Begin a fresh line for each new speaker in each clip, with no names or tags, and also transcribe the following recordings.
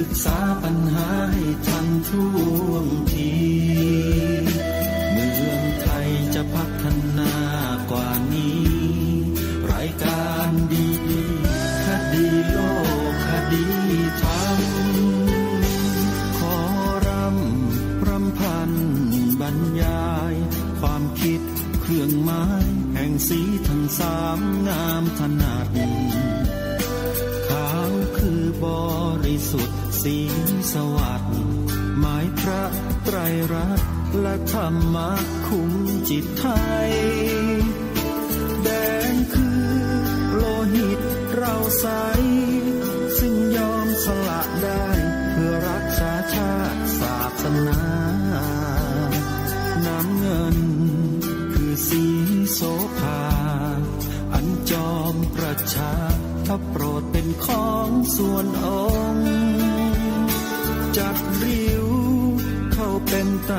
ศึกษาปัญหาให้ทันท่วงทีเมืองไทยจะพัฒนากว่านี้รายการดีคดีโลกคดีธรรมขอรำพันบรรยายความคิดเครื่องหมายแห่งสีทั้งสามงามถนัดขาวคือบริสุทธิ์สีสวัสดิ์หมายพระไตรรัตน์และธรรมะคุ้มจิตไทยแดงคือโลหิตเราใสซึ่งยอมสละได้เพื่อรักษาชาติศาสนาน้ำเงินคือสีโสภาอันจอมประชาถ้าโปรดเป็นของส่วนองค์จัดริ้วเข้าเป็นไตร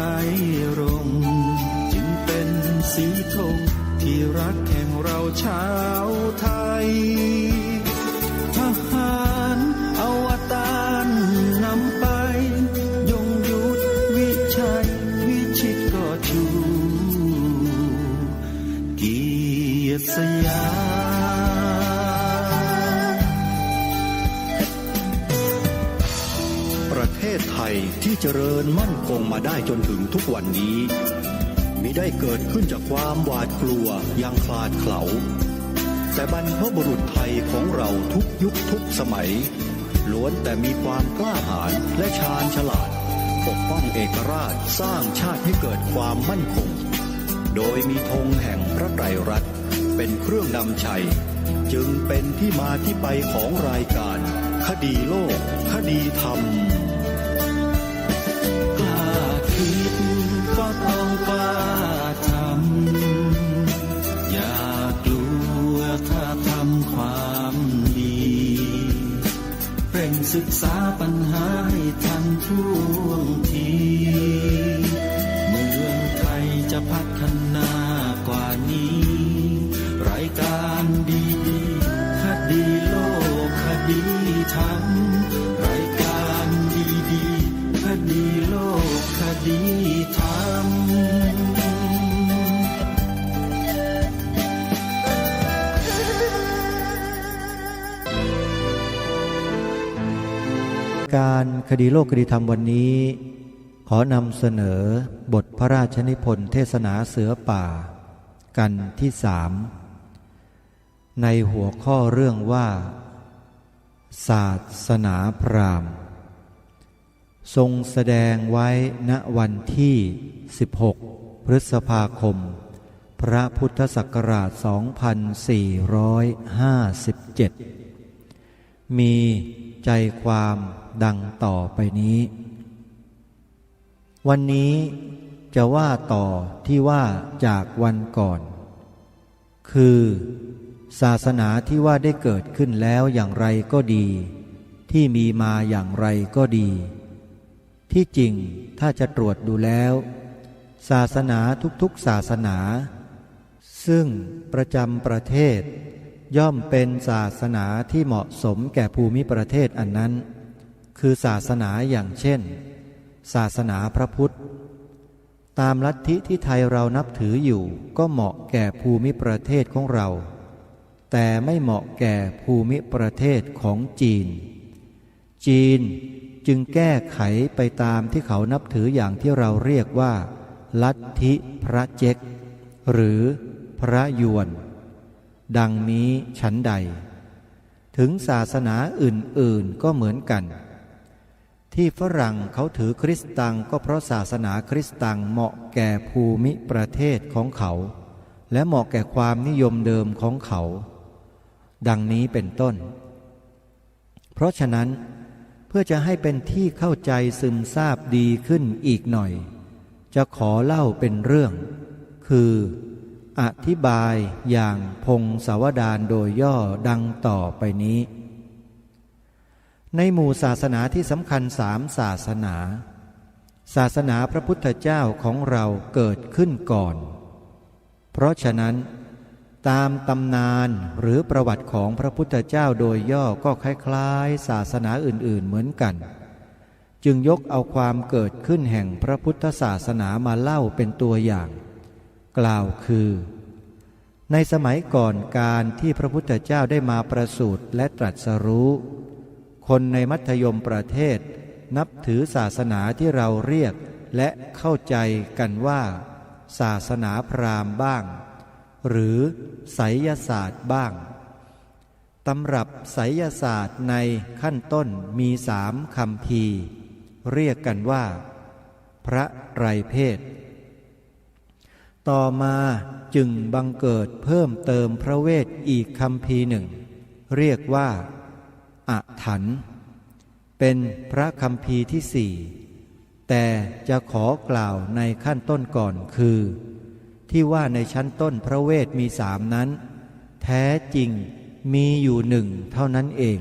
รงค์จึงเป็นสีธงที่รักแห่งเราชาวไทยทหารอวตารนำไปยงยุทธวิชัยวิชิตก็ชูเกียรติสยาม
ประเทศไทยที่เจริญมั่นคงมาได้จนถึงทุกวันนี้มิได้เกิดขึ้นจากความหวาดกลัวอย่างคลาดเขลาแต่บรรพบุรุษไทยของเราทุกยุคทุกสมัยล้วนแต่มีความกล้าหาญและชาญฉลาดปกป้องเอกราชสร้างชาติให้เกิดความมั่นคงโดยมีธงแห่งพระไตรรัตน์เป็นเครื่องนำชัยจึงเป็นที่มาที่ไปของรายการคดีโลกคดีธรรม
กล้าคิดก็ต้องกล้าทำอย่ากลัวถ้าทำความดีเร่งศึกษาปัญหาให้ทันท่วงทีเมืองไทยจะพัฒนากว่านี้รายการดีคดีโลกคดีธรรมรายการดีคดีโลกคดีธรรม
การคดีโลกคดีธรรมวันนี้ขอนำเสนอบทพระราชนิพนธ์เทศนาเสือป่ากันที่3ในหัวข้อเรื่องว่าศาสนาพราหมณ์ทรงแสดงไว้ณวันที่16พฤษภาคมพระพุทธศักราช2457มีใจความดังต่อไปนี้วันนี้จะว่าต่อที่ว่าจากวันก่อนคือศาสนาที่ว่าได้เกิดขึ้นแล้วอย่างไรก็ดีที่มีมาอย่างไรก็ดีที่จริงถ้าจะตรวจดูแล้วศาสนาทุกๆศาสนาซึ่งประจำประเทศย่อมเป็นศาสนาที่เหมาะสมแก่ภูมิประเทศอันนั้นคือศาสนาอย่างเช่นศาสนาพระพุทธตามลัทธิที่ไทยเรานับถืออยู่ก็เหมาะแก่ภูมิประเทศของเราแต่ไม่เหมาะแก่ภูมิประเทศของจีนจึงแก้ไขไปตามที่เขานับถืออย่างที่เราเรียกว่าลัทธิพระเจ๊กหรือพระยวนดังนี้ฉันใดถึงศาสนาอื่นๆก็เหมือนกันที่ฝรั่งเขาถือคริสตังก็เพราะศาสนาคริสตังเหมาะแก่ภูมิประเทศของเขาและเหมาะแก่ความนิยมเดิมของเขาดังนี้เป็นต้นเพราะฉะนั้นเพื่อจะให้เป็นที่เข้าใจซึมซาบดีขึ้นอีกหน่อยจะขอเล่าเป็นเรื่องคืออธิบายอย่างพงศาวดารโดยย่อดังต่อไปนี้ในหมู่ศาสนาที่สำคัญ3ศาสนาพระพุทธเจ้าของเราเกิดขึ้นก่อนเพราะฉะนั้นตามตำนานหรือประวัติของพระพุทธเจ้าโดยย่อก็คล้ายๆศาสนาอื่นๆเหมือนกัน จึงยกเอาความเกิดขึ้นแห่งพระพุทธศาสนามาเล่าเป็นตัวอย่าง กล่าวคือในสมัยก่อนการที่พระพุทธเจ้าได้มาประสูติและตรัสรู้คนในมัธยมประเทศนับถือศาสนาที่เราเรียกและเข้าใจกันว่าศาสนาพราหมณ์บ้างหรือไสยศาสตร์บ้างตำรับไสยศาสตร์ในขั้นต้นมี3 คัมภีร์เรียกกันว่าพระไตรเพศต่อมาจึงบังเกิดเพิ่มเติมพระเวทอีกคัมภีร์หนึ่งเรียกว่าอถันต์เป็นพระคัมภีร์ที่4แต่จะขอกล่าวในขั้นต้นก่อนคือที่ว่าในชั้นต้นพระเวทมี3นั้นแท้จริงมีอยู่1เท่านั้นเอง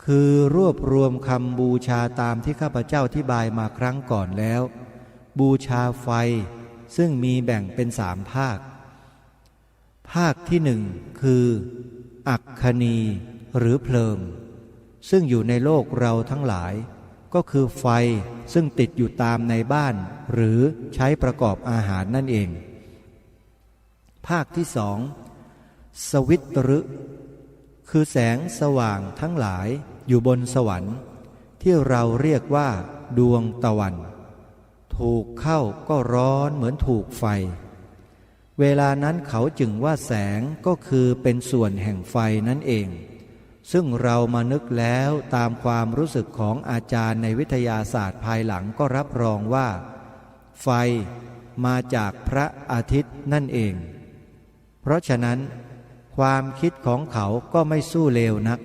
คือรวบรวมคำบูชาตามที่ข้าพเจ้าอธิบายมาครั้งก่อนแล้วบูชาไฟซึ่งมีแบ่งเป็น3 ภาคภาคที่1คืออัคคณีหรือเพลิงซึ่งอยู่ในโลกเราทั้งหลายก็คือไฟซึ่งติดอยู่ตามในบ้านหรือใช้ประกอบอาหารนั่นเองภาคที่2สวิตรึคือแสงสว่างทั้งหลายอยู่บนสวรรค์ที่เราเรียกว่าดวงตะวันถูกเข้าก็ร้อนเหมือนถูกไฟเวลานั้นเขาจึงว่าแสงก็คือเป็นส่วนแห่งไฟนั่นเองซึ่งเรามานึกแล้วตามความรู้สึกของอาจารย์ในวิทยาศาสตร์ภายหลังก็รับรองว่าไฟมาจากพระอาทิตย์นั่นเองเพราะฉะนั้นความคิดของเขาก็ไม่สู้เลวนัก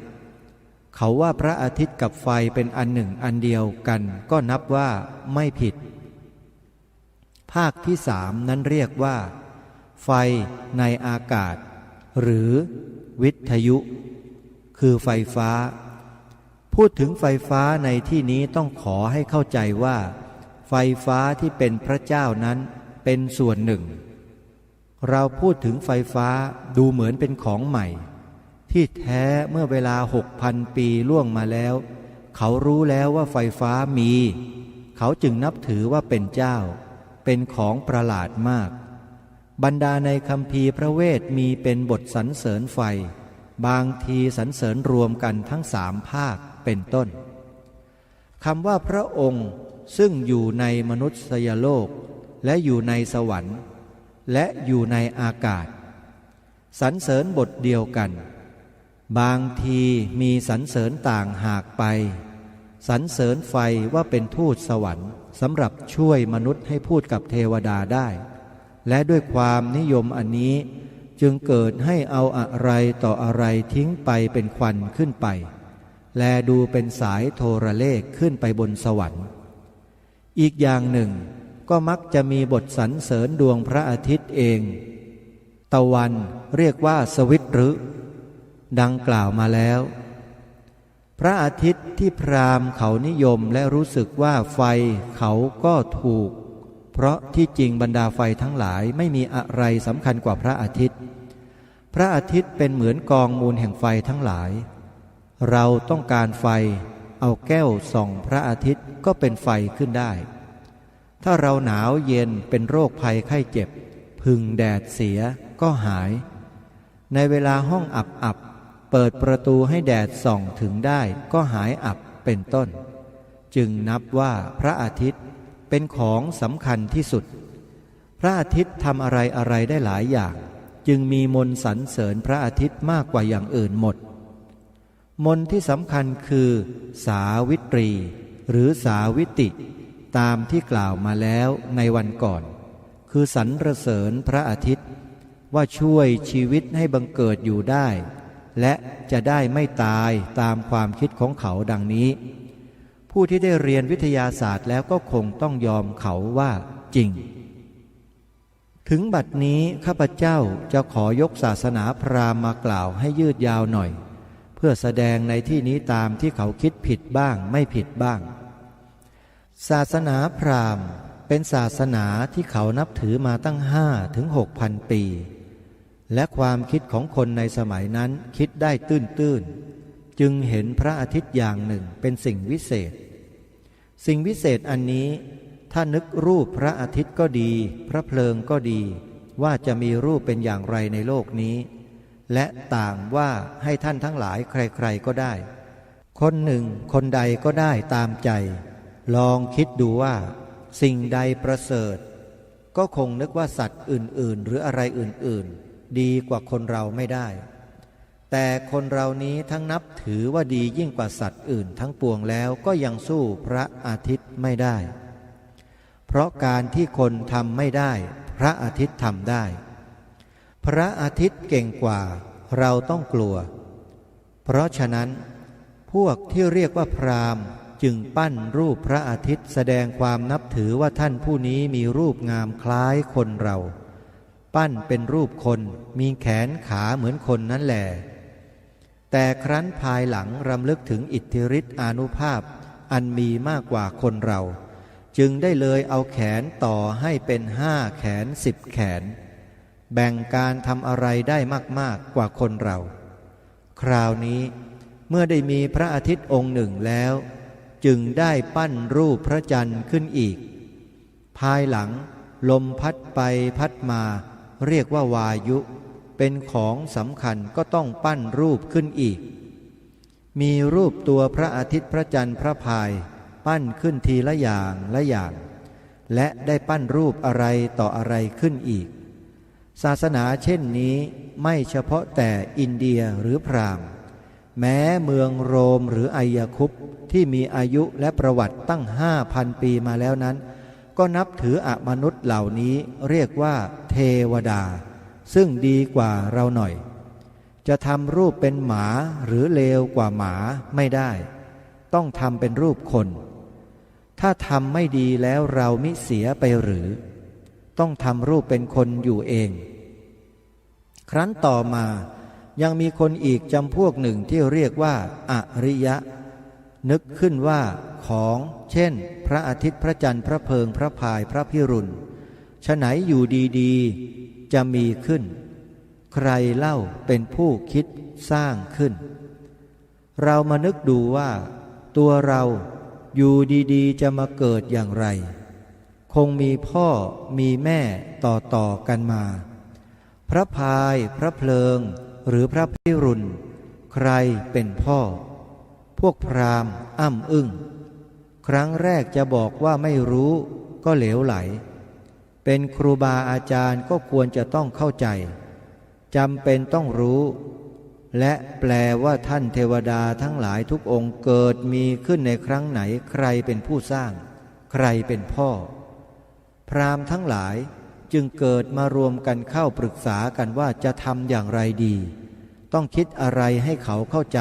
เขาว่าพระอาทิตย์กับไฟเป็นอันหนึ่งอันเดียวกันก็นับว่าไม่ผิดภาคที่3นั้นเรียกว่าไฟในอากาศหรือวิทยุคือไฟฟ้าพูดถึงไฟฟ้าในที่นี้ต้องขอให้เข้าใจว่าไฟฟ้าที่เป็นพระเจ้านั้นเป็นส่วนหนึ่งเราพูดถึงไฟฟ้าดูเหมือนเป็นของใหม่ที่แท้เมื่อเวลา 6,000 ปีล่วงมาแล้วเขารู้แล้วว่าไฟฟ้ามีเขาจึงนับถือว่าเป็นเจ้าเป็นของประหลาดมากบรรดาในคัมภีร์พระเวทมีเป็นบทสรรเสริญไฟบางทีสรรเสริญรวมกันทั้ง3 ภาคเป็นต้นคำว่าพระองค์ซึ่งอยู่ในมนุษยโลกและอยู่ในสวรรค์และอยู่ในอากาศสรรเสริญบทเดียวกันบางทีมีสรรเสริญต่างหากไปสรรเสริญไฟว่าเป็นทูตสวรรค์สำหรับช่วยมนุษย์ให้พูดกับเทวดาได้และด้วยความนิยมอันนี้จึงเกิดให้เอาอะไรต่ออะไรทิ้งไปเป็นควันขึ้นไปแลดูเป็นสายโทรเลขขึ้นไปบนสวรรค์อีกอย่างหนึ่งก็มักจะมีบทสรรเสริญดวงพระอาทิตย์เองตะวันเรียกว่าสวิตรึดังกล่าวมาแล้วพระอาทิตย์ที่พราหมณ์เขานิยมและรู้สึกว่าไฟเขาก็ถูกเพราะที่จริงบรรดาไฟทั้งหลายไม่มีอะไรสำคัญกว่าพระอาทิตย์พระอาทิตย์เป็นเหมือนกองมูลแห่งไฟทั้งหลายเราต้องการไฟเอาแก้วส่องพระอาทิตย์ก็เป็นไฟขึ้นได้ถ้าเราหนาวเย็นเป็นโรคภัยไข้เจ็บพึ่งแดดเสียก็หายในเวลาห้องอับเปิดประตูให้แดดส่องถึงได้ก็หายอับเป็นต้นจึงนับว่าพระอาทิตย์เป็นของสำคัญที่สุดพระอาทิตย์ทำอะไรได้หลายอย่างจึงมีมนต์สรรเสริญพระอาทิตย์มากกว่าอย่างอื่นหมดมนต์ที่สำคัญคือสาวิตรีหรือสาวิติตามที่กล่าวมาแล้วในวันก่อนคือสรรเสริญพระอาทิตย์ว่าช่วยชีวิตให้บังเกิดอยู่ได้และจะได้ไม่ตายตามความคิดของเขาดังนี้ผู้ที่ได้เรียนวิทยาศาสตร์แล้วก็คงต้องยอมเขาว่าจริงถึงบัดนี้ข้าพเจ้าจะขอยกศาสนาพราหมณ์มากล่าวให้ยืดยาวหน่อยเพื่อแสดงในที่นี้ตามที่เขาคิดผิดบ้างไม่ผิดบ้างศาสนาพราหมณ์เป็นศาสนาที่เขานับถือมาตั้ง5 ถึง 6,000 ปีและความคิดของคนในสมัยนั้นคิดได้ตื้นจึงเห็นพระอาทิตย์อย่างหนึ่งเป็นสิ่งวิเศษ สิ่งวิเศษอันนี้ถ้านึกรูปพระอาทิตย์ก็ดีพระเพลิงก็ดีว่าจะมีรูปเป็นอย่างไรในโลกนี้และต่างว่าให้ท่านทั้งหลายใครๆก็ได้คนหนึ่งคนใดก็ได้ตามใจลองคิดดูว่าสิ่งใดประเสริฐก็คงนึกว่าสัตว์อื่นๆหรืออะไรอื่นๆดีกว่าคนเราไม่ได้แต่คนเรานี้ทั้งนับถือว่าดียิ่งกว่าสัตว์อื่นทั้งปวงแล้วก็ยังสู้พระอาทิตย์ไม่ได้เพราะการที่คนทำไม่ได้พระอาทิตย์ทำได้พระอาทิตย์เก่งกว่าเราต้องกลัวเพราะฉะนั้นพวกที่เรียกว่าพราหมณ์จึงปั้นรูปพระอาทิตย์แสดงความนับถือว่าท่านผู้นี้มีรูปงามคล้ายคนเราปั้นเป็นรูปคนมีแขนขาเหมือนคนนั่นแหละแต่ครั้นภายหลังรำลึกถึงอิทธิฤทธิอานุภาพอันมีมากกว่าคนเราจึงได้เลยเอาแขนต่อให้เป็น5 แขน10 แขนแบ่งการทำอะไรได้มากๆกว่าคนเราคราวนี้เมื่อได้มีพระอาทิตย์องค์หนึ่งแล้วจึงได้ปั้นรูปพระจันทร์ขึ้นอีกภายหลังลมพัดไปพัดมาเรียกว่าวายุเป็นของสำคัญก็ต้องปั้นรูปขึ้นอีกมีรูปตัวพระอาทิตย์พระจันทร์พระพายปั้นขึ้นทีละอย่างละอย่างและได้ปั้นรูปอะไรต่ออะไรขึ้นอีกศาสนาเช่นนี้ไม่เฉพาะแต่อินเดียหรือพราหมณ์แม้เมืองโรมหรือไอยคุปที่มีอายุและประวัติตั้ง 5,000 ปีมาแล้วนั้นก็นับถืออมนุษย์เหล่านี้เรียกว่าเทวดาซึ่งดีกว่าเราหน่อยจะทำรูปเป็นหมาหรือเลวกว่าหมาไม่ได้ต้องทำเป็นรูปคนถ้าทำไม่ดีแล้วเรามิเสียไปหรือต้องทำรูปเป็นคนอยู่เองครั้นต่อมายังมีคนอีกจำพวกหนึ่งที่เรียกว่าอริยะนึกขึ้นว่าของเช่นพระอาทิตย์พระจันทร์พระเพลิงพระพายพระพิรุณฉะไหนอยู่ดีๆจะมีขึ้นใครเล่าเป็นผู้คิดสร้างขึ้นเรามานึกดูว่าตัวเราอยู่ดีๆจะมาเกิดอย่างไรคงมีพ่อมีแม่ต่อกันมาพระพายพระเพลิงหรือพระพิรุณใครเป็นพ่อพวกพราหมณ์อ้ำอึ้งครั้งแรกจะบอกว่าไม่รู้ก็เหลวไหลเป็นครูบาอาจารย์ก็ควรจะต้องเข้าใจจำเป็นต้องรู้และแปลว่าท่านเทวดาทั้งหลายทุกองค์เกิดมีขึ้นในครั้งไหนใครเป็นผู้สร้างใครเป็นพ่อพราหมณ์ทั้งหลายจึงเกิดมารวมกันเข้าปรึกษากันว่าจะทำอย่างไรดีต้องคิดอะไรให้เขาเข้าใจ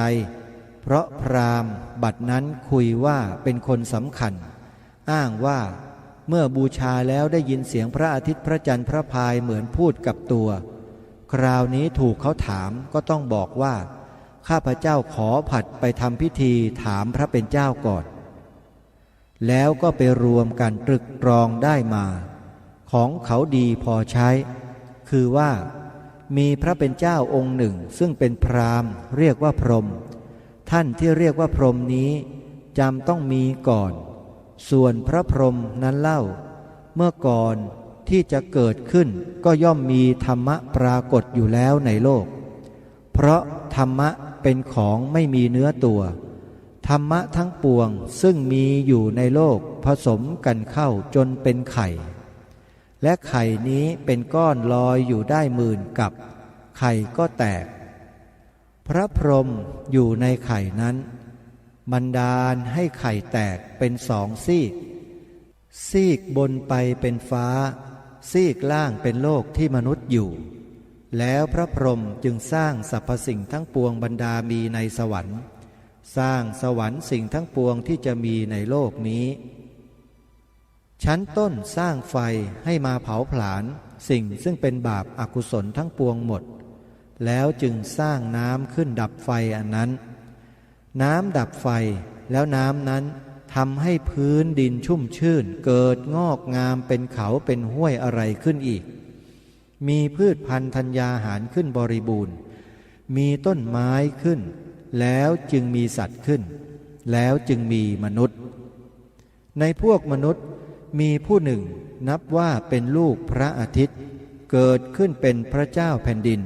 เพราะพราหมณ์บัดนั้นคุยว่าเป็นคนสำคัญอ้างว่าเมื่อบูชาแล้วได้ยินเสียงพระอาทิตย์พระจันทร์พระพายเหมือนพูดกับตัวคราวนี้ถูกเขาถามก็ต้องบอกว่าข้าพเจ้าขอผัดไปทำพิธีถามพระเป็นเจ้าก่อนแล้วก็ไปรวมกันตรึกตรองได้มาของเขาดีพอใช้คือว่ามีพระเป็นเจ้าองค์หนึ่งซึ่งเป็นพราหมณ์เรียกว่าพรหมท่านที่เรียกว่าพรหมนี้จำต้องมีก่อนส่วนพระพรหมนั้นเล่าเมื่อก่อนที่จะเกิดขึ้นก็ย่อมมีธรรมะปรากฏอยู่แล้วในโลกเพราะธรรมะเป็นของไม่มีเนื้อตัวธรรมะทั้งปวงซึ่งมีอยู่ในโลกผสมกันเข้าจนเป็นไข่และไข่นี้เป็นก้อนลอยอยู่ได้10,000 กับไข่ก็แตกพระพรหมอยู่ในไข่นั้นบันดาลให้ไข่แตกเป็น2 ซีกซีกบนไปเป็นฟ้าซีกล่างเป็นโลกที่มนุษย์อยู่แล้วพระพรหมจึงสร้างสรรพสิ่งทั้งปวงบรรดามีในสวรรค์สร้างสวรรค์สิ่งทั้งปวงที่จะมีในโลกนี้ชั้นต้นสร้างไฟให้มาเผาผลาญสิ่งซึ่งเป็นบาปอกุศลทั้งปวงหมดแล้วจึงสร้างน้ำขึ้นดับไฟอันนั้นน้ำดับไฟแล้วน้ำนั้นทำให้พื้นดินชุ่มชื่นเกิดงอกงามเป็นเขาเป็นห้วยอะไรขึ้นอีกมีพืชพันธุ์ธัญญาหารขึ้นบริบูรณ์มีต้นไม้ขึ้นแล้วจึงมีสัตว์ขึ้นแล้วจึงมีมนุษย์ ในพวกมนุษย์มีผู้หนึ่งนับว่าเป็นลูกพระอาทิตย์เกิดขึ้นเป็นพระเจ้าแผ่นดิน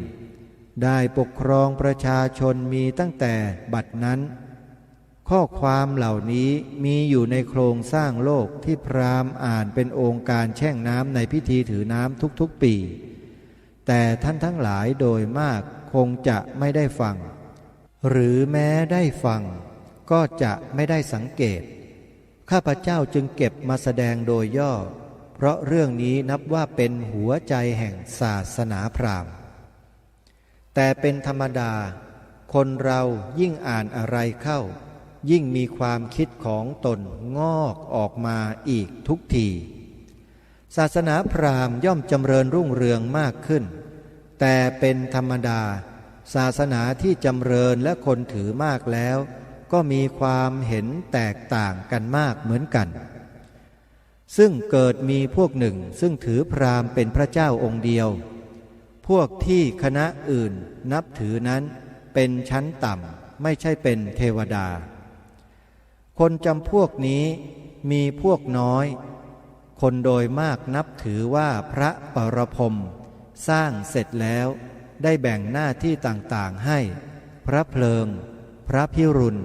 ได้ปกครองประชาชนมีตั้งแต่บัดนั้นข้อความเหล่านี้มีอยู่ในโครงสร้างโลกที่พราหมณ์อ่านเป็นองค์การแช่งน้ำในพิธีถือน้ำทุกๆปีแต่ท่านทั้งหลายโดยมากคงจะไม่ได้ฟังหรือแม้ได้ฟังก็จะไม่ได้สังเกตข้าพเจ้าจึงเก็บมาแสดงโดยย่อเพราะเรื่องนี้นับว่าเป็นหัวใจแห่งศาสนาพราหมณ์แต่เป็นธรรมดาคนเรายิ่งอ่านอะไรเข้ายิ่งมีความคิดของตนงอกออกมาอีกทุกทีศาสนาพราหมณ์ย่อมจำเริญรุ่งเรืองมากขึ้นแต่เป็นธรรมดาศาสนาที่จำเริญและคนถือมากแล้วก็มีความเห็นแตกต่างกันมากเหมือนกันซึ่งเกิดมีพวกหนึ่งซึ่งถือพราหมณ์เป็นพระเจ้าองค์เดียวพวกที่คณะอื่นนับถือนั้นเป็นชั้นต่ำไม่ใช่เป็นเทวดาคนจำพวกนี้มีพวกน้อยคนโดยมากนับถือว่าพระปรพรหมสร้างเสร็จแล้วได้แบ่งหน้าที่ต่างๆให้พระเพลิงพระพิรุณ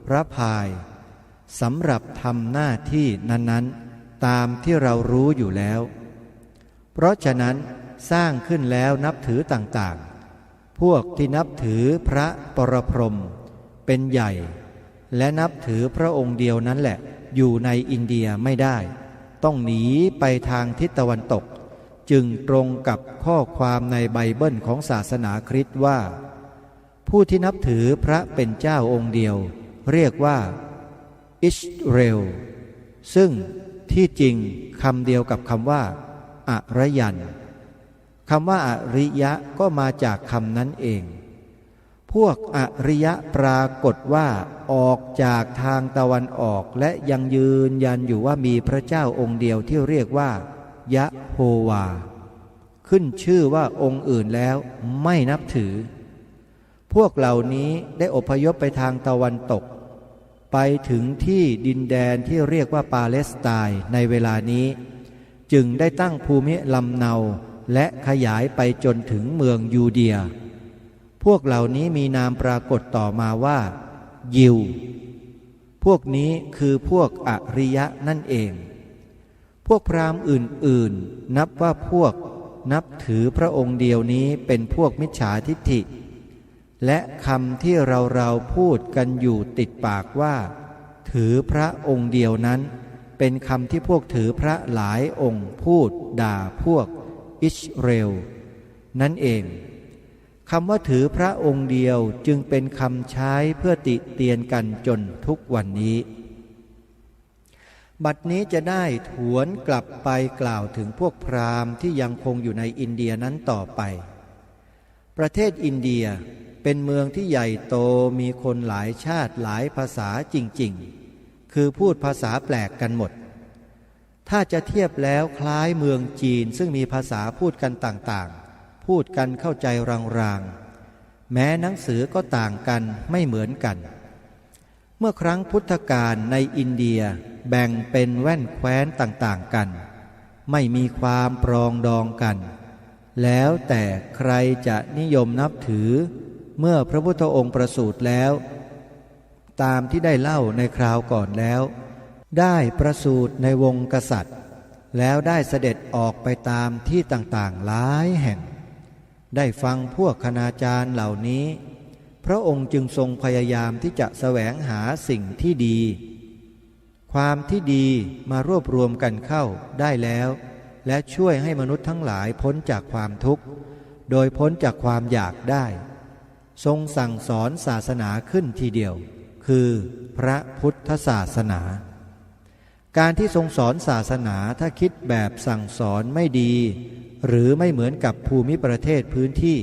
พระพายสำหรับทำหน้าที่นั้นๆตามที่เรารู้อยู่แล้วเพราะฉะนั้นสร้างขึ้นแล้วนับถือต่างๆพวกที่นับถือพระปรพรหมเป็นใหญ่และนับถือพระองค์เดียวนั้นแหละอยู่ในอินเดียไม่ได้ต้องหนีไปทางทิศตะวันตกจึงตรงกับข้อความในไบเบิลของศาสนาคริสต์ว่าผู้ที่นับถือพระเป็นเจ้าองค์เดียวเรียกว่าอิสราเอลซึ่งที่จริงคำเดียวกับคำว่าอรยันคำว่าอริยะก็มาจากคำนั้นเองพวกอริยะปรากฏว่าออกจากทางตะวันออกและยังยืนยันอยู่ว่ามีพระเจ้าองค์เดียวที่เรียกว่ายะโฮวาขึ้นชื่อว่าองค์อื่นแล้วไม่นับถือพวกเหล่านี้ได้อพยพไปทางตะวันตกไปถึงที่ดินแดนที่เรียกว่าปาเลสไตน์ในเวลานี้จึงได้ตั้งภูมิลำเนาและขยายไปจนถึงเมืองยูเดียพวกเหล่านี้มีนามปรากฏต่อมาว่ายิวพวกนี้คือพวกอริยะนั่นเองพวกพราหมณ์อื่นๆนับว่าพวกนับถือพระองค์เดียวนี้เป็นพวกมิจฉาทิฏฐิและคำที่เราพูดกันอยู่ติดปากว่าถือพระองค์เดียวนั้นเป็นคำที่พวกถือพระหลายองค์พูดด่าพวกอิสราเอลนั่นเองคำว่าถือพระองค์เดียวจึงเป็นคำใช้เพื่อติเตียนกันจนทุกวันนี้บัดนี้จะได้ถวนกลับไปกล่าวถึงพวกพราหมณ์ที่ยังคงอยู่ในอินเดียนั้นต่อไปประเทศอินเดียเป็นเมืองที่ใหญ่โตมีคนหลายชาติหลายภาษาจริงๆคือพูดภาษาแปลกกันหมดถ้าจะเทียบแล้วคล้ายเมืองจีนซึ่งมีภาษาพูดกันต่างๆพูดกันเข้าใจรางๆแม้หนังสือก็ต่างกันไม่เหมือนกันเมื่อครั้งพุทธกาลในอินเดียแบ่งเป็นแว่นแคว้นต่างๆกันไม่มีความปรองดองกันแล้วแต่ใครจะนิยมนับถือเมื่อพระพุทธองค์ประสูติแล้วตามที่ได้เล่าในคราวก่อนแล้วได้ประสูติในวงกษัตริย์แล้วได้เสด็จออกไปตามที่ต่างๆหลายแห่งได้ฟังพวกคณาจารย์เหล่านี้พระองค์จึงทรงพยายามที่จะแสวงหาสิ่งที่ดีความที่ดีมารวบรวมกันเข้าได้แล้วและช่วยให้มนุษย์ทั้งหลายพ้นจากความทุกข์โดยพ้นจากความอยากได้ทรงสั่งสอนศาสนาขึ้นทีเดียวคือพระพุทธศาสนาการที่ทรงสอนศาสนาถ้าคิดแบบสั่งสอนไม่ดีหรือไม่เหมือนกับภูมิประเทศพื้นที่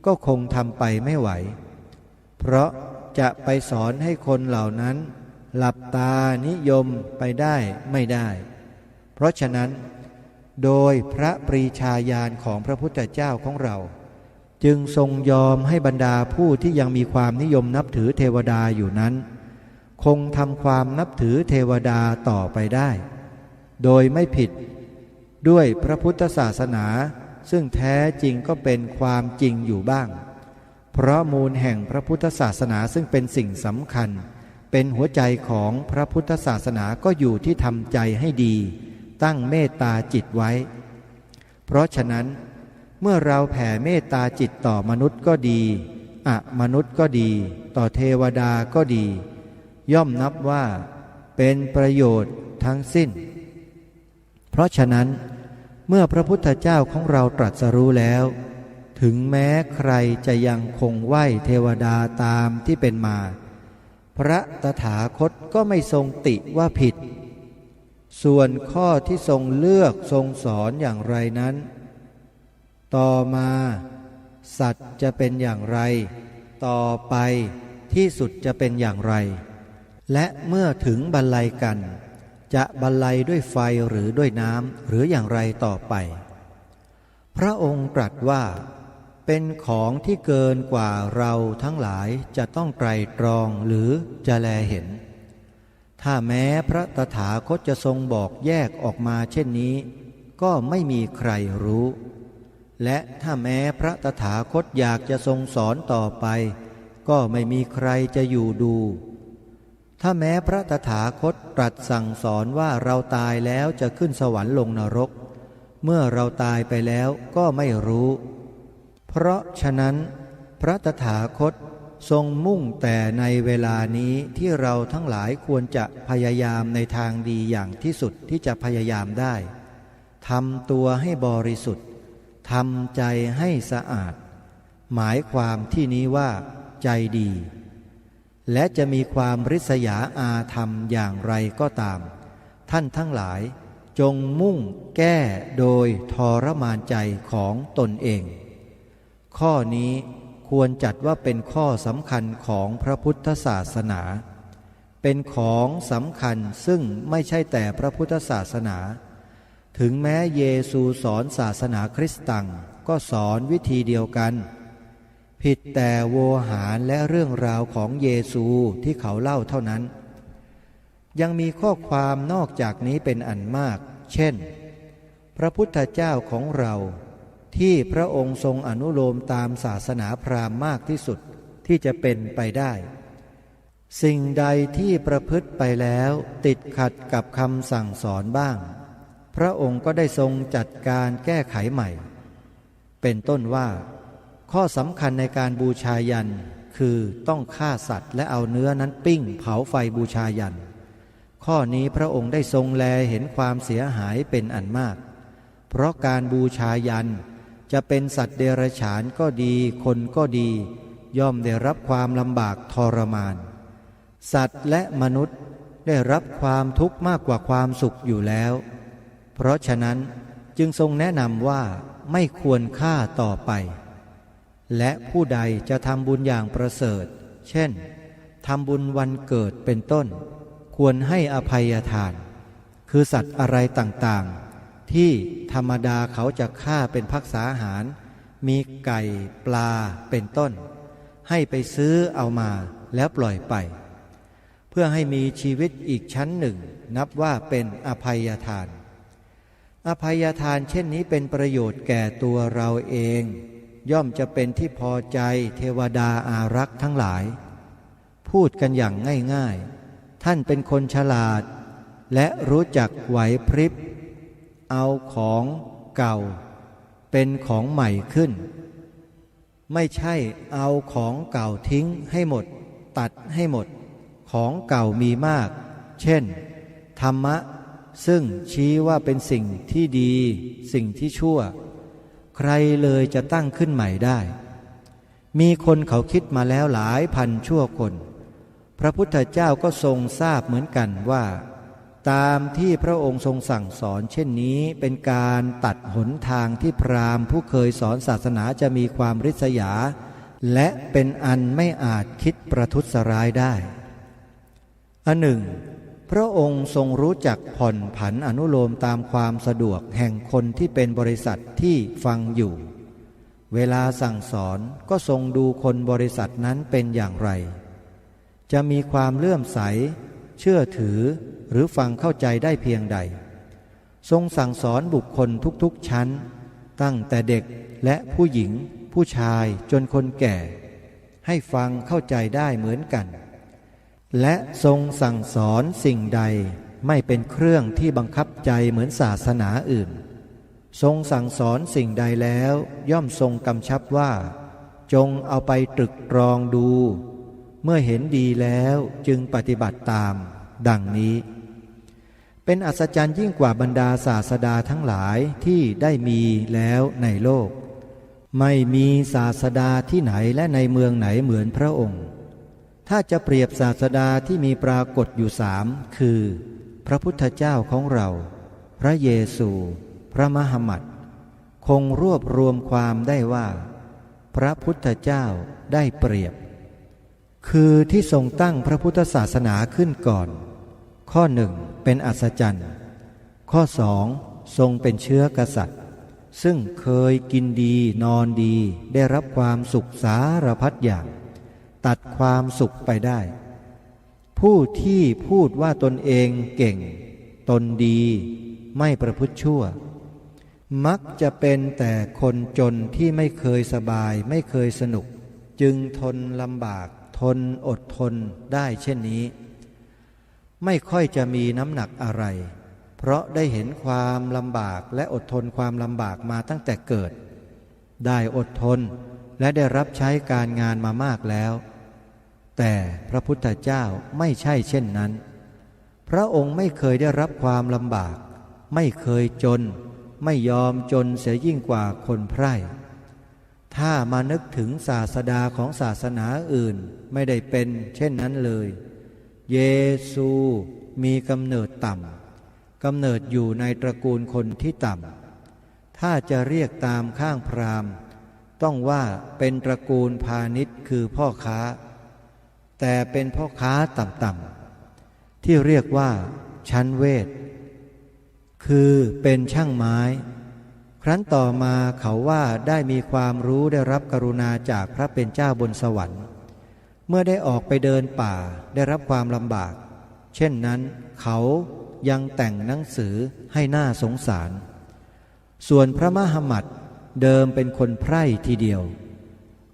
ก็คงทำไปไม่ไหวเพราะจะไปสอนให้คนเหล่านั้นหลับตานิยมไปได้ไม่ได้เพราะฉะนั้นโดยพระปรีชาญาณของพระพุทธเจ้าของเราจึงทรงยอมให้บรรดาผู้ที่ยังมีความนิยมนับถือเทวดาอยู่นั้น คงทำความนับถือเทวดาต่อไปได้ โดยไม่ผิดด้วยพระพุทธศาสนาซึ่งแท้จริงก็เป็นความจริงอยู่บ้างเพราะมูลแห่งพระพุทธศาสนาซึ่งเป็นสิ่งสำคัญเป็นหัวใจของพระพุทธศาสนาก็อยู่ที่ทำใจให้ดีตั้งเมตตาจิตไว้เพราะฉะนั้นเมื่อเราแผ่เมตตาจิตต่อมนุษย์ก็ดีมนุษย์ก็ดีต่อเทวดาก็ดีย่อมนับว่าเป็นประโยชน์ทั้งสิ้นเพราะฉะนั้นเมื่อพระพุทธเจ้าของเราตรัสรู้แล้วถึงแม้ใครจะยังคงไหว้เทวดาตามที่เป็นมาพระตถาคตก็ไม่ทรงติว่าผิดส่วนข้อที่ทรงเลือกทรงสอนอย่างไรนั้นต่อมาสัตว์จะเป็นอย่างไรต่อไปที่สุดจะเป็นอย่างไรและเมื่อถึงบรรลัยกันจะบรรลัยด้วยไฟหรือด้วยน้ำหรืออย่างไรต่อไปพระองค์ตรัสว่าเป็นของที่เกินกว่าเราทั้งหลายจะต้องไตร่ตรองหรือจะแลเห็นถ้าแม้พระตถาคตจะทรงบอกแยกออกมาเช่นนี้ก็ไม่มีใครรู้และถ้าแม้พระตถาคตอยากจะทรงสอนต่อไปก็ไม่มีใครจะอยู่ดูถ้าแม้พระตถาคตตรัสสั่งสอนว่าเราตายแล้วจะขึ้นสวรรค์ลงนรกเมื่อเราตายไปแล้วก็ไม่รู้เพราะฉะนั้นพระตถาคตทรงมุ่งแต่ในเวลานี้ที่เราทั้งหลายควรจะพยายามในทางดีอย่างที่สุดที่จะพยายามได้ทำตัวให้บริสุทธิ์ทำใจให้สะอาดหมายความที่นี้ว่าใจดีและจะมีความริษยาอาธรรมอย่างไรก็ตามท่านทั้งหลายจงมุ่งแก้โดยทรมานใจของตนเองข้อนี้ควรจัดว่าเป็นข้อสำคัญของพระพุทธศาสนาเป็นของสำคัญซึ่งไม่ใช่แต่พระพุทธศาสนาถึงแม้เยซูสอนศาสนาคริสต์ตังก็สอนวิธีเดียวกันผิดแต่โวหารและเรื่องราวของเยซูที่เขาเล่าเท่านั้นยังมีข้อความนอกจากนี้เป็นอันมากเช่นพระพุทธเจ้าของเราที่พระองค์ทรงอนุโลมตามศาสนาพราหมณ์มากที่สุดที่จะเป็นไปได้สิ่งใดที่ประพฤติไปแล้วติดขัดกับคำสั่งสอนบ้างพระองค์ก็ได้ทรงจัดการแก้ไขใหม่เป็นต้นว่าข้อสำคัญในการบูชายัญคือต้องฆ่าสัตว์และเอาเนื้อนั้นปิ้งเผาไฟบูชายัญข้อนี้พระองค์ได้ทรงแลเห็นความเสียหายเป็นอันมากเพราะการบูชายัญจะเป็นสัตว์เดรัจฉานก็ดีคนก็ดีย่อมได้รับความลำบากทรมานสัตว์และมนุษย์ได้รับความทุกข์มากกว่าความสุขอยู่แล้วเพราะฉะนั้นจึงทรงแนะนำว่าไม่ควรฆ่าต่อไปและผู้ใดจะทำบุญอย่างประเสริฐเช่นทำบุญวันเกิดเป็นต้นควรให้อภัยทานคือสัตว์อะไรต่างๆที่ธรรมดาเขาจะฆ่าเป็นภักษาหารมีไก่ปลาเป็นต้นให้ไปซื้อเอามาแล้วปล่อยไปเพื่อให้มีชีวิตอีกชั้นหนึ่งนับว่าเป็นอภัยทานอภัยทานเช่นนี้เป็นประโยชน์แก่ตัวเราเองย่อมจะเป็นที่พอใจเทวดาอารักษ์ทั้งหลายพูดกันอย่างง่ายๆท่านเป็นคนฉลาดและรู้จักไหวพริบเอาของเก่าเป็นของใหม่ขึ้นไม่ใช่เอาของเก่าทิ้งให้หมดตัดให้หมดของเก่ามีมากเช่นธรรมะซึ่งชี้ว่าเป็นสิ่งที่ดีสิ่งที่ชั่วใครเลยจะตั้งขึ้นใหม่ได้มีคนเขาคิดมาแล้วหลายพันชั่วคนพระพุทธเจ้าก็ทรงทราบเหมือนกันว่าตามที่พระองค์ทรงสั่งสอนเช่นนี้เป็นการตัดหนทางที่พราหมณ์ผู้เคยสอนศาสนาจะมีความริษยาและเป็นอันไม่อาจคิดประทุษร้ายได้อันหนึ่งพระองค์ทรงรู้จักผ่อนผันอนุโลมตามความสะดวกแห่งคนที่เป็นบริษัทที่ฟังอยู่เวลาสั่งสอนก็ทรงดูคนบริษัทนั้นเป็นอย่างไร จะมีความเลื่อมใสเชื่อถือหรือฟังเข้าใจได้เพียงใดทรงสั่งสอนบุคคลทุกๆชั้นตั้งแต่เด็กและผู้หญิงผู้ชายจนคนแก่ให้ฟังเข้าใจได้เหมือนกันและทรงสั่งสอนสิ่งใดไม่เป็นเครื่องที่บังคับใจเหมือนศาสนาอื่นทรงสั่งสอนสิ่งใดแล้วย่อมทรงกำชับว่าจงเอาไปตรึกตรองดูเมื่อเห็นดีแล้วจึงปฏิบัติตามดังนี้เป็นอัศจรรย์ยิ่งกว่าบรรดาศาสดาทั้งหลายที่ได้มีแล้วในโลกไม่มีศาสดาที่ไหนและในเมืองไหนเหมือนพระองค์ถ้าจะเปรียบศาสดาที่มีปรากฏอยู่3คือพระพุทธเจ้าของเราพระเยซูพระมหมัดคงรวบรวมความได้ว่าพระพุทธเจ้าได้เปรียบคือที่ทรงตั้งพระพุทธศาสนาขึ้นก่อนข้อ1เป็นอัศจรรย์ข้อ2ทรงเป็นเชื้อกษัตริย์ซึ่งเคยกินดีนอนดีได้รับความสุขสารพัดอย่างตัดความสุขไปได้ผู้ที่พูดว่าตนเองเก่งตนดีไม่ประพฤติชั่วมักจะเป็นแต่คนจนที่ไม่เคยสบายไม่เคยสนุกจึงทนลำบากทนอดทนได้เช่นนี้ไม่ค่อยจะมีน้ำหนักอะไรเพราะได้เห็นความลำบากและอดทนความลำบากมาตั้งแต่เกิดได้อดทนและได้รับใช้การงานมามากแล้วแต่พระพุทธเจ้าไม่ใช่เช่นนั้นพระองค์ไม่เคยได้รับความลำบากไม่เคยจนไม่ยอมจนเสียยิ่งกว่าคนไพร่ถ้ามานึกถึงศาสดาของศาสนาอื่นไม่ได้เป็นเช่นนั้นเลยเยซูมีกำเนิดต่ำกำเนิดอยู่ในตระกูลคนที่ต่ำถ้าจะเรียกตามข้างพราหมณ์ต้องว่าเป็นตระกูลพาณิชย์คือพ่อค้าแต่เป็นพ่อค้าต่ำๆที่เรียกว่าชั้นเวทคือเป็นช่างไม้ครั้นต่อมาเขาว่าได้มีความรู้ได้รับกรุณาจากพระเป็นเจ้าบนสวรรค์เมื่อได้ออกไปเดินป่าได้รับความลำบากเช่นนั้นเขายังแต่งหนังสือให้น่าสงสารส่วนพระมหมัดเดิมเป็นคนไพร่ทีเดียว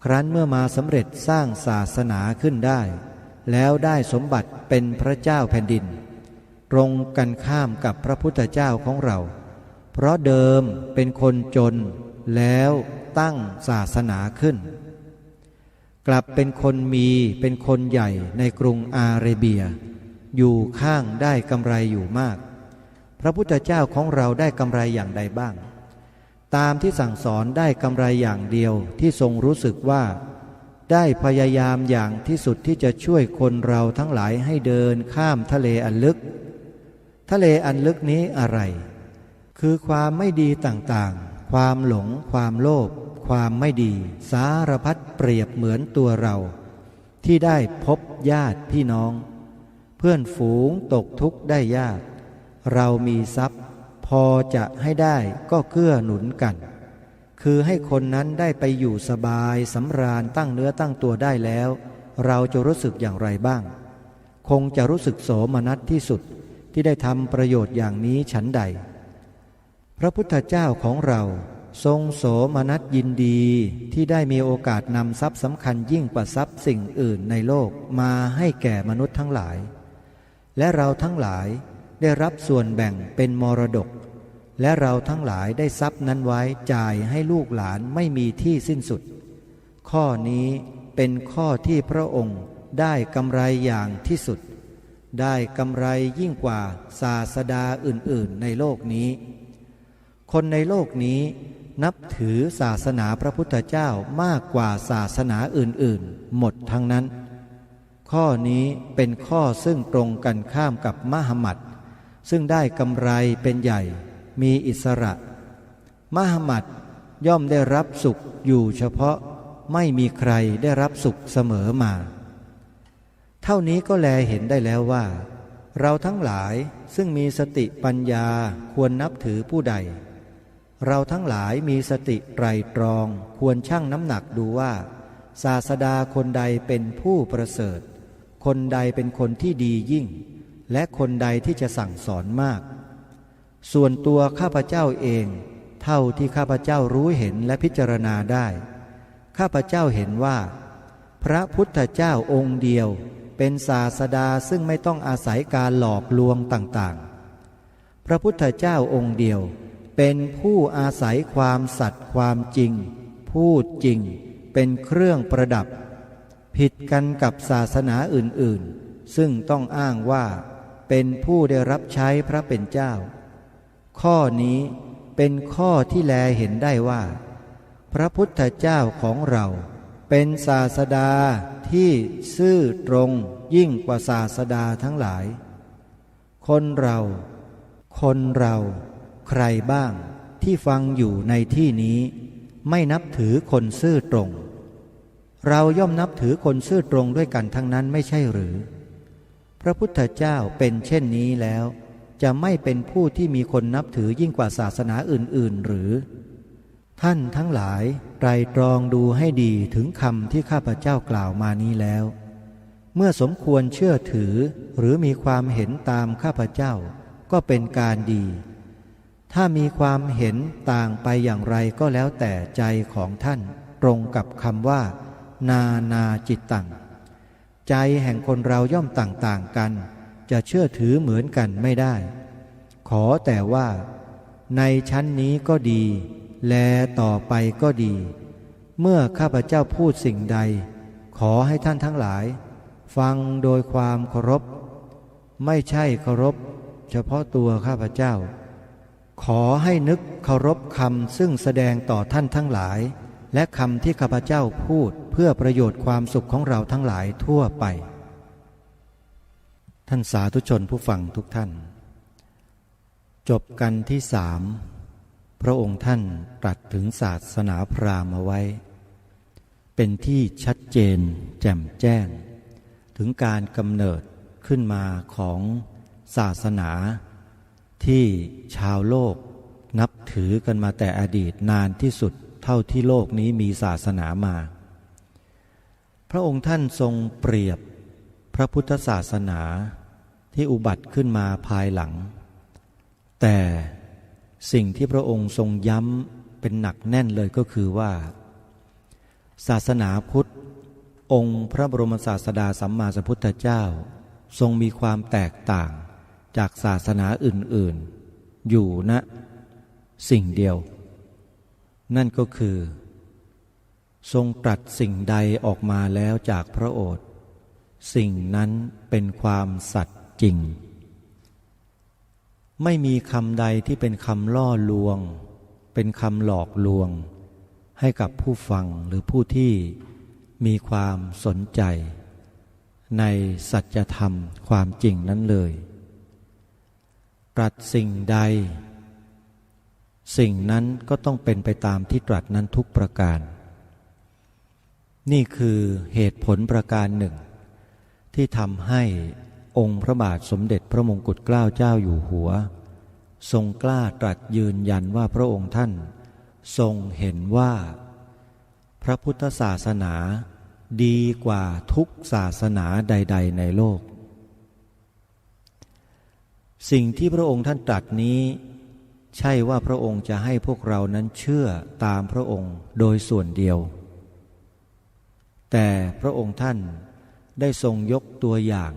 ครั้นเมื่อมาสำเร็จสร้างศาสนาขึ้นได้แล้วได้สมบัติเป็นพระเจ้าแผ่นดินตรงกันข้ามกับพระพุทธเจ้าของเราเพราะเดิมเป็นคนจนแล้วตั้งศาสนาขึ้นกลับเป็นคนมีเป็นคนใหญ่ในกรุงอาเรเบียอยู่ข้างได้กำไรอยู่มากพระพุทธเจ้าของเราได้กำไรอย่างใดบ้างตามที่สั่งสอนได้กำไรอย่างเดียวที่ทรงรู้สึกว่าได้พยายามอย่างที่สุดที่จะช่วยคนเราทั้งหลายให้เดินข้ามทะเลอันลึกทะเลอันลึกนี้อะไรคือความไม่ดีต่างๆความหลงความโลภความไม่ดีสารพัดเปรียบเหมือนตัวเราที่ได้พบญาติพี่น้องเพื่อนฝูงตกทุกข์ได้ยากเรามีทรัพย์พอจะให้ได้ก็เกื้อหนุนกันคือให้คนนั้นได้ไปอยู่สบายสำราญตั้งเนื้อตั้งตัวได้แล้วเราจะรู้สึกอย่างไรบ้างคงจะรู้สึกโสมนัสที่สุดที่ได้ทำประโยชน์อย่างนี้ฉันใดพระพุทธเจ้าของเราทรงโสมนัสยินดีที่ได้มีโอกาสนำทรัพย์สำคัญยิ่งกว่าทรัพย์สิ่งอื่นในโลกมาให้แก่มนุษย์ทั้งหลายและเราทั้งหลายได้รับส่วนแบ่งเป็นมรดกและเราทั้งหลายได้ทรัพย์นั้นไว้จ่ายให้ลูกหลานไม่มีที่สิ้นสุดข้อนี้เป็นข้อที่พระองค์ได้กำไรอย่างที่สุดได้กำไรยิ่งกว่าศาสดาอื่นๆในโลกนี้คนในโลกนี้นับถือศาสนาพระพุทธเจ้ามากกว่าศาสนาอื่นๆหมดทั้งนั้นข้อนี้เป็นข้อซึ่งตรงกันข้ามกับมหมัดซึ่งได้กำไรเป็นใหญ่มีอิสระมหมัดย่อมได้รับสุขอยู่เฉพาะไม่มีใครได้รับสุขเสมอมาเท่านี้ก็แลเห็นได้แล้วว่าเราทั้งหลายซึ่งมีสติปัญญาควรนับถือผู้ใดเราทั้งหลายมีสติไตรตรองควรชั่งน้ำหนักดูว่าศาสดาคนใดเป็นผู้ประเสริฐ คนใดเป็นคนที่ดียิ่งและคนใดที่จะสั่งสอนมากส่วนตัวข้าพเจ้าเองเท่าที่ข้าพเจ้ารู้เห็นและพิจารณาได้ข้าพเจ้าเห็นว่าพระพุทธเจ้าองค์เดียวเป็นศาสดาซึ่งไม่ต้องอาศัยการหลอกลวงต่างๆพระพุทธเจ้าองค์เดียวเป็นผู้อาศัยความสัตย์ความจริงพูดจริงเป็นเครื่องประดับผิดกันกับศาสนาอื่นๆซึ่งต้องอ้างว่าเป็นผู้ได้รับใช้พระเป็นเจ้าข้อนี้เป็นข้อที่แลเห็นได้ว่าพระพุทธเจ้าของเราเป็นศาสดาที่ซื่อตรงยิ่งกว่าศาสดาทั้งหลายคนเราใครบ้างที่ฟังอยู่ในที่นี้ไม่นับถือคนซื่อตรงเราย่อมนับถือคนซื่อตรงด้วยกันทั้งนั้นไม่ใช่หรือพระพุทธเจ้าเป็นเช่นนี้แล้วจะไม่เป็นผู้ที่มีคนนับถือยิ่งกว่าศาสนาอื่นๆหรือท่านทั้งหลายไตรตรองดูให้ดีถึงคำที่ข้าพเจ้ากล่าวมานี้แล้วเมื่อสมควรเชื่อถือหรือมีความเห็นตามข้าพเจ้าก็เป็นการดีถ้ามีความเห็นต่างไปอย่างไรก็แล้วแต่ใจของท่านตรงกับคำว่านานาจิตตังใจแห่งคนเราย่อมต่างๆกันจะเชื่อถือเหมือนกันไม่ได้ขอแต่ว่าในชั้นนี้ก็ดีแลต่อไปก็ดีเมื่อข้าพเจ้าพูดสิ่งใดขอให้ท่านทั้งหลายฟังโดยความเคารพไม่ใช่เคารพเฉพาะตัวข้าพเจ้าขอให้นึกเคารพคำซึ่งแสดงต่อท่านทั้งหลายและคำที่ข้าพเจ้าพูดเพื่อประโยชน์ความสุขของเราทั้งหลายทั่วไปท่านสาธุชนผู้ฟังทุกท่านจบกันที่3พระองค์ท่านตรัสถึงศาสนาพราหมณ์เอาไว้เป็นที่ชัดเจนแจ่มแจ้งถึงการกำเนิดขึ้นมาของศาสนาที่ชาวโลกนับถือกันมาแต่อดีตนานที่สุดเท่าที่โลกนี้มีศาสนามาพระองค์ท่านทรงเปรียบพระพุทธศาสนาที่อุบัติขึ้นมาภายหลังแต่สิ่งที่พระองค์ทรงย้ำเป็นหนักแน่นเลยก็คือว่าศาสนาพุทธองค์พระบรมศาสดาสัมมาสัมพุทธเจ้าทรงมีความแตกต่างจากศาสนาอื่นๆอยู่ณสิ่งเดียวนั่นก็คือทรงตรัสสิ่งใดออกมาแล้วจากพระโอษฐ์สิ่งนั้นเป็นความสัตย์จริงไม่มีคำใดที่เป็นคำล่อลวงเป็นคำหลอกลวงให้กับผู้ฟังหรือผู้ที่มีความสนใจในสัจธรรมความจริงนั้นเลยตรัสสิ่งใดสิ่งนั้นก็ต้องเป็นไปตามที่ตรัสนั้นทุกประการนี่คือเหตุผลประการหนึ่งที่ทำให้องค์พระบาทสมเด็จพระมงกุฎเกล้าเจ้าอยู่หัวทรงกล้าตรัสยืนยันว่าพระองค์ท่านทรงเห็นว่าพระพุทธศาสนาดีกว่าทุกศาสนาใดๆในโลกสิ่งที่พระองค์ท่านตรัสนี้ใช่ว่าพระองค์จะให้พวกเรานั้นเชื่อตามพระองค์โดยส่วนเดียวแต่พระองค์ท่านได้ทรงยกตัวอย่าง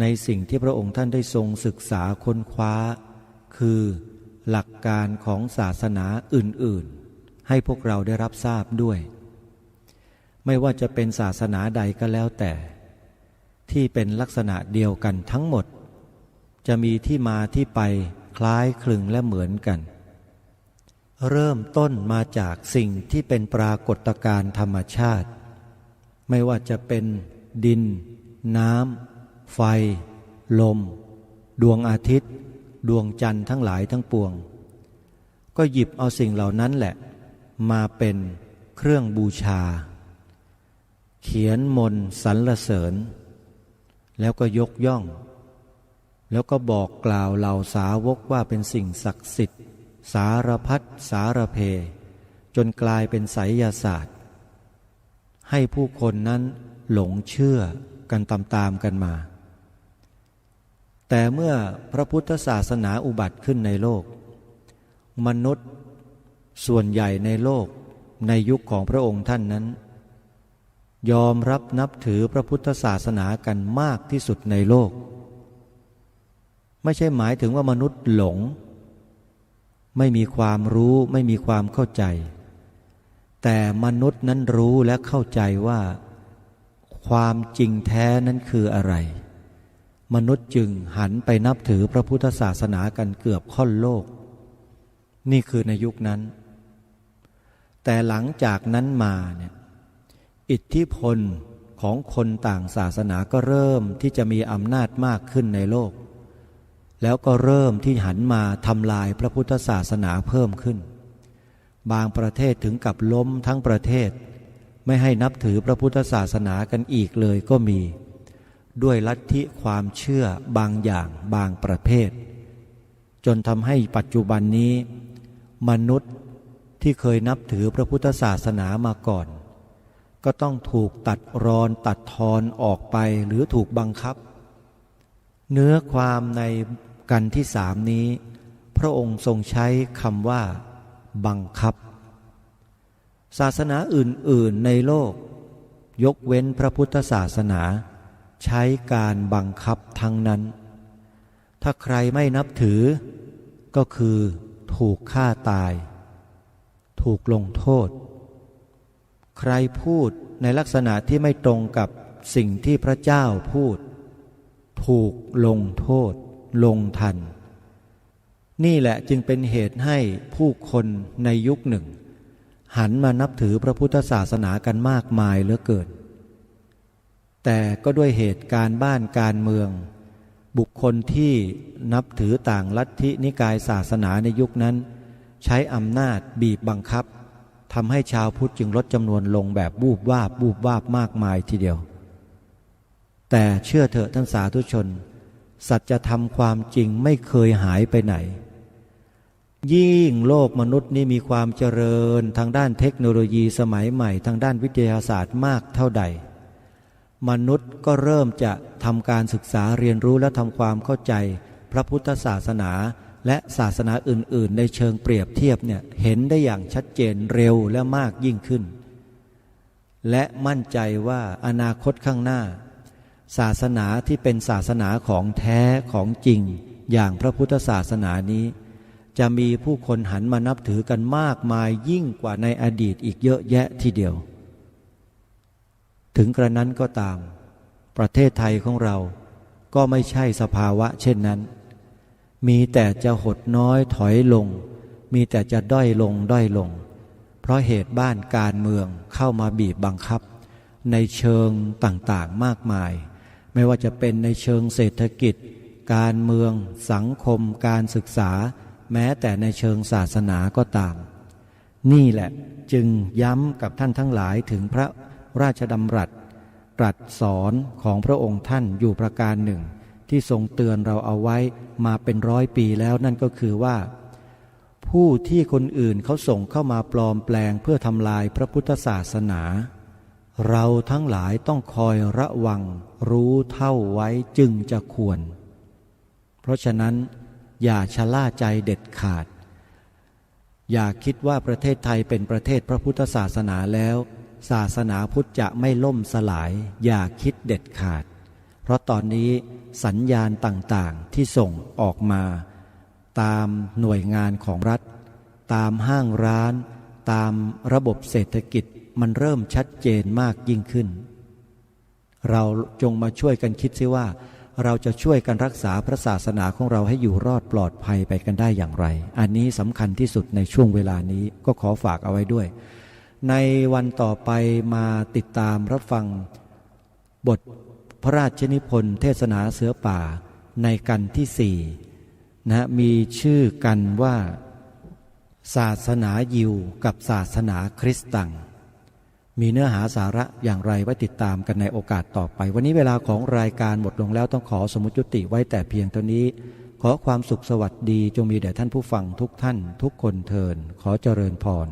ในสิ่งที่พระองค์ท่านได้ทรงศึกษาค้นคว้าคือหลักการของศาสนาอื่นๆให้พวกเราได้รับทราบด้วยไม่ว่าจะเป็นศาสนาใดก็แล้วแต่ที่เป็นลักษณะเดียวกันทั้งหมดจะมีที่มาที่ไปคล้ายคลึงและเหมือนกันเริ่มต้นมาจากสิ่งที่เป็นปรากฏการณ์ธรรมชาติไม่ว่าจะเป็นดินน้ำไฟลมดวงอาทิตย์ดวงจันทร์ทั้งหลายทั้งปวงก็หยิบเอาสิ่งเหล่านั้นแหละมาเป็นเครื่องบูชาเขียนมนต์สรรเสริญแล้วก็ยกย่องแล้วก็บอกกล่าวเหล่าสาวกว่าเป็นสิ่งศักดิ์สิทธิ์สารพัดสารเพจนกลายเป็นไสยศาสตร์ให้ผู้คนนั้นหลงเชื่อ กันตามๆกันมาแต่เมื่อพระพุทธศาสนาอุบัติขึ้นในโลกมนุษย์ส่วนใหญ่ในโลกในยุคของพระองค์ท่านนั้นยอมรับนับถือพระพุทธศาสนากันมากที่สุดในโลกไม่ใช่หมายถึงว่ามนุษย์หลงไม่มีความรู้ไม่มีความเข้าใจแต่มนุษย์นั้นรู้และเข้าใจว่าความจริงแท้นั้นคืออะไรมนุษย์จึงหันไปนับถือพระพุทธศาสนากันเกือบค่อนโลกนี่คือในยุคนั้นแต่หลังจากนั้นมาเนี่ยอิทธิพลของคนต่างศาสนาก็เริ่มที่จะมีอำนาจมากขึ้นในโลกแล้วก็เริ่มที่หันมาทำลายพระพุทธศาสนาเพิ่มขึ้นบางประเทศถึงกับล้มทั้งประเทศไม่ให้นับถือพระพุทธศาสนากันอีกเลยก็มีด้วยลัทธิความเชื่อบางอย่างบางประเภทจนทำให้ปัจจุบันนี้มนุษย์ที่เคยนับถือพระพุทธศาสนามาก่อนก็ต้องถูกตัดรอนตัดทอนออกไปหรือถูกบังคับเนื้อความในกันที่สามนี้พระองค์ทรงใช้คำว่าบังคับศาสนาอื่นๆในโลกยกเว้นพระพุทธศาสนาใช้การบังคับทั้งนั้นถ้าใครไม่นับถือก็คือถูกฆ่าตายถูกลงโทษใครพูดในลักษณะที่ไม่ตรงกับสิ่งที่พระเจ้าพูดถูกลงโทษลงทันนี่แหละจึงเป็นเหตุให้ผู้คนในยุคหนึ่งหันมานับถือพระพุทธศาสนากันมากมายเหลือเกินแต่ก็ด้วยเหตุการณ์บ้านการเมืองบุคคลที่นับถือต่างลัทธินิกายศาสนาในยุคนั้นใช้อำนาจบีบบังคับทำให้ชาวพุทธจึงลดจำนวนลงแบบบูบวาบมากมายทีเดียวแต่เชื่อเถอะท่านสาธุชนสัจธรรมความจริงไม่เคยหายไปไหนยิ่งโลกมนุษย์นี่มีความเจริญทางด้านเทคโนโลยีสมัยใหม่ทางด้านวิทยาศาสตร์มากเท่าใดมนุษย์ก็เริ่มจะทำการศึกษาเรียนรู้และทำความเข้าใจพระพุทธศาสนาและศาสนาอื่นๆในเชิงเปรียบเทียบเนี่ยเห็นได้อย่างชัดเจนเร็วและมากยิ่งขึ้นและมั่นใจว่าอนาคตข้างหน้าศาสนาที่เป็นศาสนาของแท้ของจริงอย่างพระพุทธศาสนานี้จะมีผู้คนหันมานับถือกันมากมายยิ่งกว่าในอดีตอีกเยอะแยะทีเดียวถึงกระนั้นก็ตามประเทศไทยของเราก็ไม่ใช่สภาวะเช่นนั้นมีแต่จะหดน้อยถอยลงมีแต่จะด้อยลงเพราะเหตุบ้านการเมืองเข้ามาบีบบังคับในเชิงต่างๆมากมายไม่ว่าจะเป็นในเชิงเศรษฐกิจการเมืองสังคมการศึกษาแม้แต่ในเชิงศาสนาก็ตามนี่แหละจึงย้ำกับท่านทั้งหลายถึงพระราชดำรัสตรัสสอนของพระองค์ท่านอยู่ประการหนึ่งที่ทรงเตือนเราเอาไว้มาเป็น100 ปีแล้วนั่นก็คือว่าผู้ที่คนอื่นเขาส่งเข้ามาปลอมแปลงเพื่อทำลายพระพุทธศาสนาเราทั้งหลายต้องคอยระวังรู้เท่าไว้จึงจะควรเพราะฉะนั้นอย่าชะล่าใจเด็ดขาดอย่าคิดว่าประเทศไทยเป็นประเทศพระพุทธศาสนาแล้วศาสนาพุทธจะไม่ล่มสลายอย่าคิดเด็ดขาดเพราะตอนนี้สัญญาณต่างๆที่ส่งออกมาตามหน่วยงานของรัฐตามห้างร้านตามระบบเศรษฐกิจมันเริ่มชัดเจนมากยิ่งขึ้นเราจงมาช่วยกันคิดซิว่าเราจะช่วยกันรักษาพระศาสนาของเราให้อยู่รอดปลอดภัยไปกันได้อย่างไรอันนี้สำคัญที่สุดในช่วงเวลานี้ก็ขอฝากเอาไว้ด้วยในวันต่อไปมาติดตามรับฟังบทพระราชนิพนธ์เทศนาเสือป่าในกันที่4นะมีชื่อกันว่าศาสนายิวกับศาสนาคริสตังมีเนื้อหาสาระอย่างไรไว้ติดตามกันในโอกาสต่อไปวันนี้เวลาของรายการหมดลงแล้วต้องขอสมมุติยุติไว้แต่เพียงเท่านี้ขอความสุขสวัสดีจงมีแด่ท่านผู้ฟังทุกท่านทุกคนเทินขอเจริญพร